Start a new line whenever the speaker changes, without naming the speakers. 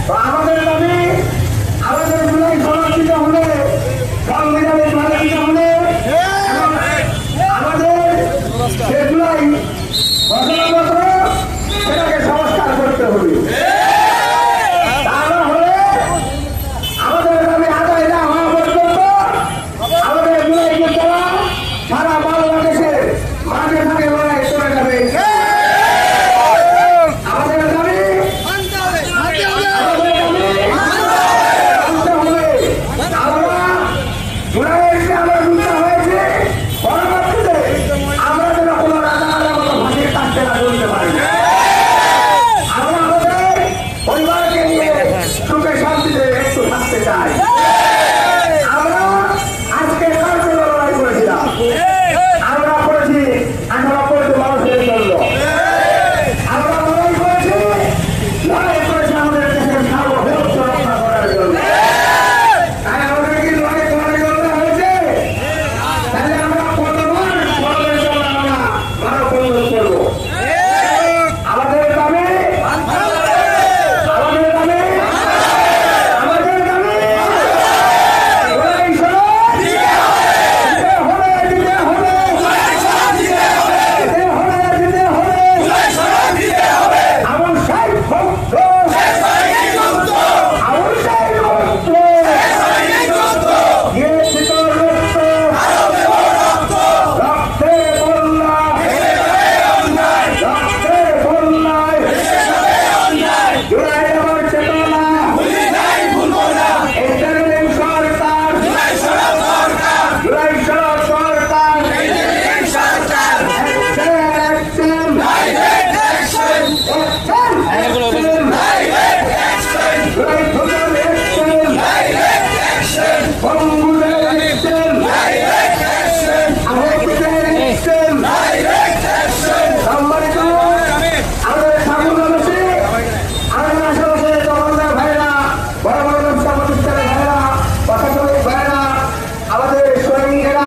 তো আমাদের দাবি আমাদের জুলাই সমাজ দিতে হলে সংবিধানের মানা দিতে হলে আমাদের যে জুলাই ঘোষণাপত্র সেটাকে সংস্কার করতে হবে। তা না হলে আমাদের দাবি আদায় না হওয়া পর্যন্ত আমাদের জুলাইকে চলা সারা বাংলাদেশে মাঝে থাকে লড়াই চলে যাবে। আমাদের দাবি পরিবারকে নিয়ে সুখে শান্তিতে একটু থাকতে চাই।